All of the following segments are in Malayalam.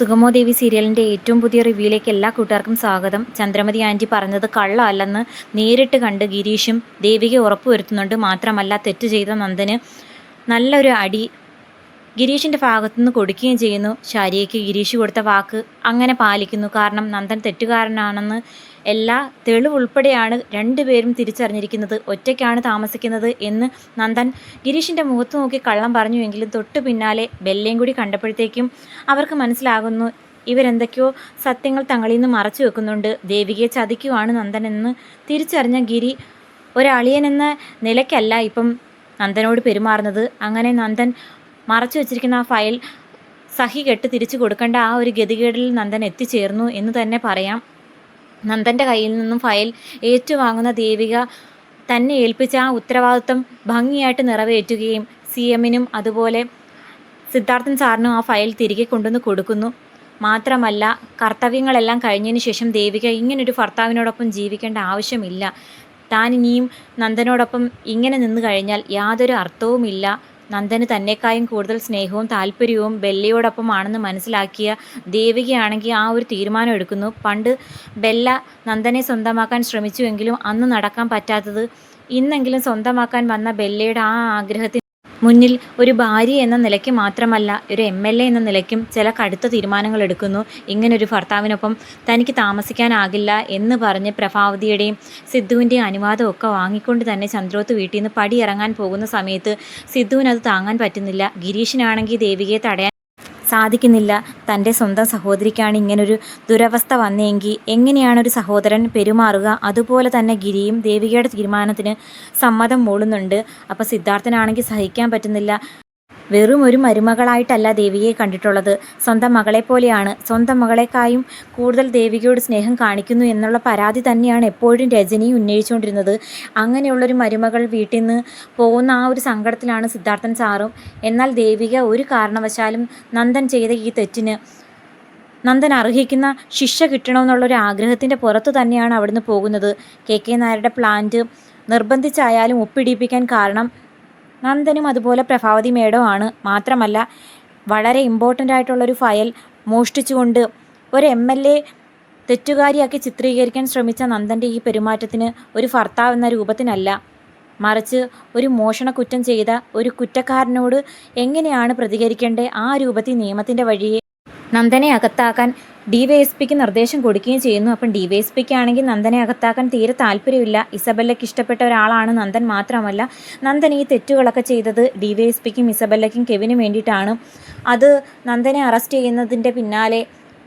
സുഗമോ ദേവി സീരിയലിൻ്റെ ഏറ്റവും പുതിയ റിവ്യൂയിലേക്ക് എല്ലാ കൂട്ടുകാർക്കും സ്വാഗതം. ചന്ദ്രമതി ആൻറ്റി പറഞ്ഞത് കള്ളമല്ലെന്ന് നേരിട്ട് കണ്ട് ഗിരീഷും ദേവിക ഉറപ്പുവരുത്തുന്നുണ്ട്. മാത്രമല്ല, തെറ്റ് ചെയ്ത നന്ദന് നല്ലൊരു അടി ഗിരീഷിൻ്റെ ഭാഗത്തുനിന്ന് കൊടുക്കുകയും ചെയ്യുന്നു. ശാരിയയ്ക്ക് ഗിരീഷ് കൊടുത്ത വാക്ക് അങ്ങനെ പാലിക്കുന്നു. കാരണം നന്ദൻ തെറ്റുകാരനാണെന്ന് എല്ലാ തെളിവുൾപ്പെടെയാണ് രണ്ടുപേരും തിരിച്ചറിഞ്ഞിരിക്കുന്നത്. ഒറ്റയ്ക്കാണ് താമസിക്കുന്നത് എന്ന് നന്ദൻ ഗിരീഷിൻ്റെ മുഖത്ത് നോക്കി കള്ളം പറഞ്ഞുവെങ്കിലും തൊട്ടു പിന്നാലെ ബെല്ലയും കൂടി കണ്ടപ്പോഴത്തേക്കും അവർക്ക് മനസ്സിലാകുന്നു ഇവരെന്തൊക്കെയോ സത്യങ്ങൾ തങ്ങളിൽ നിന്ന് മറച്ചു വെക്കുന്നുണ്ട്. ദേവികയെ ചതിക്കുവാണ് നന്ദൻ എന്ന് തിരിച്ചറിഞ്ഞ ഗിരി ഒരളിയൻ എന്ന നിലയ്ക്കല്ല ഇപ്പം നന്ദനോട് പെരുമാറുന്നത്. അങ്ങനെ നന്ദൻ മറച്ചു വച്ചിരിക്കുന്ന ആ ഫയൽ സഹി കെട്ട് തിരിച്ചു കൊടുക്കേണ്ട ആ ഒരു ഗതികേടിൽ നന്ദൻ എത്തിച്ചേർന്നു എന്ന് തന്നെ പറയാം. നന്ദൻ്റെ കയ്യിൽ നിന്നും ഫയൽ ഏറ്റുവാങ്ങുന്ന ദേവിക തന്നെ ഏൽപ്പിച്ച ആ ഉത്തരവാദിത്വം ഭംഗിയായിട്ട് നിറവേറ്റുകയും CMനും അതുപോലെ സിദ്ധാർത്ഥൻ സാറിനും ആ ഫയൽ തിരികെ കൊണ്ടുവന്ന് കൊടുക്കുന്നു. മാത്രമല്ല, കർത്തവ്യങ്ങളെല്ലാം കഴിഞ്ഞതിന് ശേഷം ദേവിക ഇങ്ങനൊരു ഭർത്താവിനോടൊപ്പം ജീവിക്കേണ്ട ആവശ്യമില്ല. താൻ ഇനിയും നന്ദനോടൊപ്പം ഇങ്ങനെ നിന്ന് കഴിഞ്ഞാൽ യാതൊരു അർത്ഥവുമില്ല. നന്ദന് തന്നെക്കായും കൂടുതൽ സ്നേഹവും താല്പര്യവും ബെല്ലയോടൊപ്പമാണെന്ന് മനസ്സിലാക്കിയ ദേവികയാണെങ്കിൽ ആ ഒരു തീരുമാനം എടുക്കുന്നു. പണ്ട് ബെല്ല നന്ദനെ സ്വന്തമാക്കാൻ ശ്രമിച്ചുവെങ്കിലും അന്ന് നടക്കാൻ പറ്റാത്തത് ഇന്നെങ്കിലും സ്വന്തമാക്കാൻ വന്ന ബെല്ലയുടെ ആ ആഗ്രഹത്തിന് മുന്നിൽ ഒരു ഭാര്യ എന്ന നിലയ്ക്ക് മാത്രമല്ല, ഒരു MLA എന്ന നിലയ്ക്കും ചില കടുത്ത തീരുമാനങ്ങൾ എടുക്കുന്നു. ഇങ്ങനൊരു ഭർത്താവിനൊപ്പം തനിക്ക് താമസിക്കാനാകില്ല എന്ന് പറഞ്ഞ് പ്രഭാവതിയുടെയും സിദ്ധുവിൻ്റെയും അനുവാദമൊക്കെ വാങ്ങിക്കൊണ്ട് തന്നെ ചന്ദ്രോത്ത് വീട്ടിൽ നിന്ന് പടിയിറങ്ങാൻ പോകുന്ന സമയത്ത് സിദ്ധുവിനത് താങ്ങാൻ പറ്റുന്നില്ല. ഗിരീഷിനാണെങ്കിൽ ദേവികയെ തടയാൻ സാധിക്കുന്നില്ല. തൻ്റെ സ്വന്തം സഹോദരിക്കാണ് ഇങ്ങനൊരു ദുരവസ്ഥ വന്നെങ്കിൽ എങ്ങനെയാണൊരു സഹോദരൻ പെരുമാറുക? അതുപോലെ തന്നെ ഗിരിയും ദേവികയുടെ തീരുമാനത്തിന് സമ്മതം മൂളുന്നുണ്ട്. അപ്പോൾ സിദ്ധാർത്ഥനാണെങ്കിൽ സഹിക്കാൻ പറ്റുന്നില്ല. വെറും ഒരു മരുമകളായിട്ടല്ല ദേവികയെ കണ്ടിട്ടുള്ളത്, സ്വന്തം മകളെ പോലെയാണ്. സ്വന്തം മകളെക്കായും കൂടുതൽ ദേവികയോട് സ്നേഹം കാണിക്കുന്നു എന്നുള്ള പരാതി തന്നെയാണ് എപ്പോഴും രജനി ഉന്നയിച്ചുകൊണ്ടിരുന്നത്. അങ്ങനെയുള്ളൊരു മരുമകൾ വീട്ടിൽ നിന്ന് പോകുന്ന ആ ഒരു സങ്കടത്തിലാണ് സിദ്ധാർത്ഥൻ സാറും. എന്നാൽ ദേവിക ഒരു കാരണവശാലും നന്ദൻ ചെയ്ത ഈ തെറ്റിന് നന്ദൻ അർഹിക്കുന്ന ശിക്ഷ കിട്ടണമെന്നുള്ളൊരു ആഗ്രഹത്തിൻ്റെ പുറത്തു തന്നെയാണ് അവിടുന്ന് പോകുന്നത്. KK നായരുടെ പ്ലാന്റ് നിർബന്ധിച്ചായാലും ഒപ്പിടിപ്പിക്കാൻ കാരണം നന്ദനും അതുപോലെ പ്രഭാവതി മേഡവും ആണ്. മാത്രമല്ല, വളരെ ഇമ്പോർട്ടൻ്റ് ആയിട്ടുള്ളൊരു ഫയൽ മോഷ്ടിച്ചുകൊണ്ട് ഒരു MLA തെറ്റുകാരിയാക്കി ചിത്രീകരിക്കാൻ ശ്രമിച്ച നന്ദൻ്റെ ഈ പെരുമാറ്റത്തിന് ഒരു ഭർത്താവ് എന്ന രൂപത്തിനല്ല, മറിച്ച് ഒരു മോഷണക്കുറ്റം ചെയ്ത ഒരു കുറ്റക്കാരനോട് എങ്ങനെയാണ് പ്രതികരിക്കേണ്ടത് ആ രൂപത്തിൽ നിയമത്തിൻ്റെ വഴിയെ നന്ദനെ അകത്താക്കാൻ DYSPക്ക് നിർദ്ദേശം കൊടുക്കുകയും ചെയ്യുന്നു. അപ്പം DYSPക്ക് ആണെങ്കിൽ നന്ദനെ അകത്താക്കാൻ തീരെ താല്പര്യമില്ല. ഇസബല്ലയ്ക്ക് ഇഷ്ടപ്പെട്ട ഒരാളാണ് നന്ദൻ. മാത്രമല്ല, നന്ദൻ ഈ തെറ്റുകളൊക്കെ ചെയ്തത് DYSPക്കും ഇസബല്ലയ്ക്കും കെവിനും വേണ്ടിയിട്ടാണ്. അത് നന്ദനെ അറസ്റ്റ് ചെയ്യുന്നതിൻ്റെ പിന്നാലെ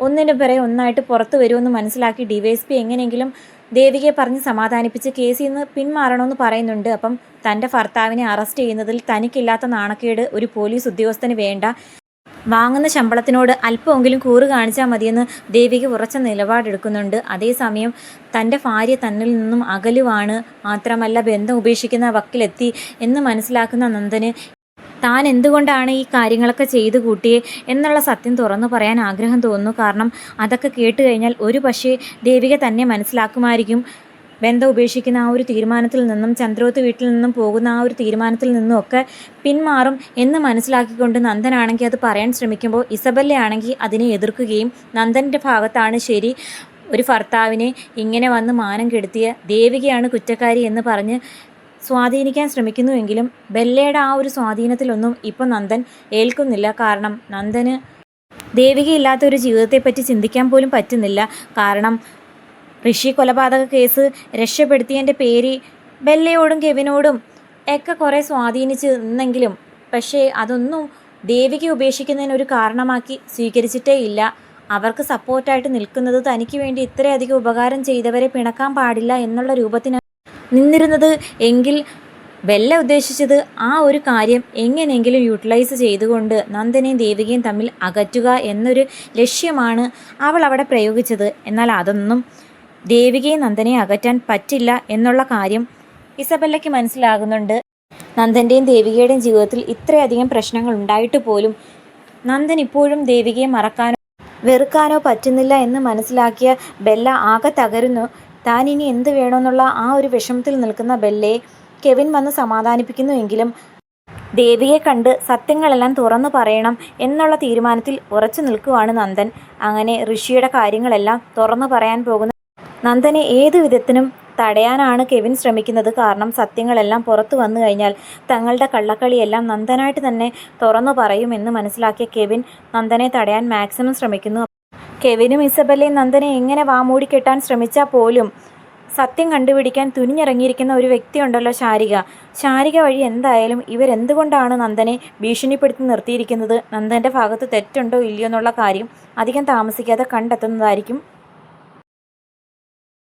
ഒന്നിൻ്റെ പിറകെ ഒന്നായിട്ട് പുറത്തു വരുമെന്ന് മനസ്സിലാക്കി DYSP എങ്ങനെയെങ്കിലും ദേവികയെ പറഞ്ഞ് സമാധാനിപ്പിച്ച് കേസിൽ നിന്ന് പിന്മാറണമെന്ന് പറയുന്നുണ്ട്. അപ്പം തൻ്റെ ഭർത്താവിനെ അറസ്റ്റ് ചെയ്യുന്നതിൽ തനിക്കില്ലാത്ത നാണക്കേട് ഒരു പോലീസ് ഉദ്യോഗസ്ഥന് വേണ്ട. വാങ്ങുന്ന ശമ്പളത്തിനോട് അല്പമെങ്കിലും കൂറ് കാണിച്ചാൽ മതിയെന്ന് ദേവിക ഉറച്ച നിലപാടെടുക്കുന്നുണ്ട്. അതേസമയം തൻ്റെ ഭാര്യ തന്നിൽ നിന്നും അകലുവാണ്. മാത്രമല്ല, ബന്ധം ഉപേക്ഷിക്കുന്ന വക്കിലെത്തി എന്ന് മനസ്സിലാക്കുന്ന നന്ദന് താൻ എന്തുകൊണ്ടാണ് ഈ കാര്യങ്ങളൊക്കെ ചെയ്തു കൂട്ടിയേ എന്നുള്ള സത്യം തുറന്നു പറയാൻ ആഗ്രഹം തോന്നുന്നു. കാരണം അതൊക്കെ കേട്ട് കഴിഞ്ഞാൽ ഒരു പക്ഷേ ദേവിക തന്നെ മനസ്സിലാക്കുമായിരിക്കും. ബന്ധം ഉപേക്ഷിക്കുന്ന ആ ഒരു തീരുമാനത്തിൽ നിന്നും ചന്ദ്രോത്ത് വീട്ടിൽ നിന്നും പോകുന്ന ആ ഒരു തീരുമാനത്തിൽ നിന്നും ഒക്കെ പിന്മാറും എന്ന് മനസ്സിലാക്കിക്കൊണ്ട് നന്ദനാണെങ്കിൽ അത് പറയാൻ ശ്രമിക്കുമ്പോൾ ഇസബല്ലയാണെങ്കിൽ അതിനെ എതിർക്കുകയും നന്ദൻ്റെ ഭാഗത്താണ് ശരി, ഒരു ഭർത്താവിനെ ഇങ്ങനെ വന്ന് മാനം കെടുത്തിയ ദേവികയാണ് കുറ്റക്കാരി എന്ന് പറഞ്ഞ് സ്വാധീനിക്കാൻ ശ്രമിക്കുന്നുവെങ്കിലും ബെല്ലയുടെ ആ ഒരു സ്വാധീനത്തിലൊന്നും ഇപ്പം നന്ദൻ ഏൽക്കുന്നില്ല. കാരണം നന്ദന് ദേവികയില്ലാത്ത ഒരു ജീവിതത്തെപ്പറ്റി ചിന്തിക്കാൻ പോലും പറ്റുന്നില്ല. കാരണം ഋഷി കൊലപാതക കേസ് രക്ഷപ്പെടുത്തിയതിൻ്റെ പേര് ബെല്ലയോടും കെവിനോടും ഒക്കെ കുറേ സ്വാധീനിച്ച് നിന്നെങ്കിലും പക്ഷേ അതൊന്നും ദേവിക ഉപേക്ഷിക്കുന്നതിനൊരു കാരണമാക്കി സ്വീകരിച്ചിട്ടേ ഇല്ല. അവർക്ക് സപ്പോർട്ടായിട്ട് നിൽക്കുന്നത് തനിക്ക് വേണ്ടി ഇത്രയധികം ഉപകാരം ചെയ്തവരെ പിണക്കാൻ പാടില്ല എന്നുള്ള രൂപത്തിനാണ് നിന്നിരുന്നത്. എങ്കിൽ ബെല്ല ഉദ്ദേശിച്ചത് ആ ഒരു കാര്യം എങ്ങനെയെങ്കിലും യൂട്ടിലൈസ് ചെയ്തുകൊണ്ട് നന്ദനെയും ദേവികയും തമ്മിൽ അകറ്റുക എന്നൊരു ലക്ഷ്യമാണ് അവൾ അവിടെ പ്രയോഗിച്ചത്. എന്നാൽ അതൊന്നും ദേവികയെ നന്ദനെ അകറ്റാൻ പറ്റില്ല എന്നുള്ള കാര്യം ഇസബല്ലയ്ക്ക് മനസ്സിലാകുന്നുണ്ട്. നന്ദൻ്റെയും ദേവികയുടെയും ജീവിതത്തിൽ ഇത്രയധികം പ്രശ്നങ്ങൾ ഉണ്ടായിട്ട് പോലും നന്ദൻ ഇപ്പോഴും ദേവികയെ മറക്കാനോ വെറുക്കാനോ പറ്റുന്നില്ല എന്ന് മനസ്സിലാക്കിയ ബെല്ല ആകെ തകരുന്നു. താൻ ഇനി എന്ത് വേണമെന്നുള്ള ആ ഒരു വിഷമത്തിൽ നിൽക്കുന്ന ബെല്ലയെ കെവിൻ വന്ന് സമാധാനിപ്പിക്കുന്നുവെങ്കിലും ദേവിയെ കണ്ട് സത്യങ്ങളെല്ലാം തുറന്നു പറയണം എന്നുള്ള തീരുമാനത്തിൽ ഉറച്ചു നിൽക്കുവാണ് നന്ദൻ. അങ്ങനെ ഋഷിയുടെ കാര്യങ്ങളെല്ലാം തുറന്നു പറയാൻ പോകുന്ന നന്ദനെ ഏതു വിധത്തിനും തടയാനാണ് കെവിൻ ശ്രമിക്കുന്നത്. കാരണം സത്യങ്ങളെല്ലാം പുറത്തു വന്നു കഴിഞ്ഞാൽ തങ്ങളുടെ കള്ളക്കളിയെല്ലാം നന്ദനായിട്ട് തന്നെ തുറന്നു പറയുമെന്ന് മനസ്സിലാക്കിയ കെവിൻ നന്ദനെ തടയാൻ മാക്സിമം ശ്രമിക്കുന്നു. കെവിനും ഇസബെല്ലയും നന്ദനെ എങ്ങനെ വാമൂടിക്കെട്ടാൻ ശ്രമിച്ചാൽ പോലും സത്യം കണ്ടുപിടിക്കാൻ തുനിഞ്ഞിറങ്ങിയിരിക്കുന്ന ഒരു വ്യക്തിയുണ്ടല്ലോ, ശാരിക വഴി എന്തായാലും ഇവരെന്തുകൊണ്ടാണ് നന്ദനെ ഭീഷണിപ്പെടുത്തി നിർത്തിയിരിക്കുന്നത്, നന്ദൻ്റെ ഭാഗത്ത് തെറ്റുണ്ടോ ഇല്ലയോ എന്നുള്ള കാര്യം അധികം താമസിക്കാതെ കണ്ടെത്തുന്നതായിരിക്കും.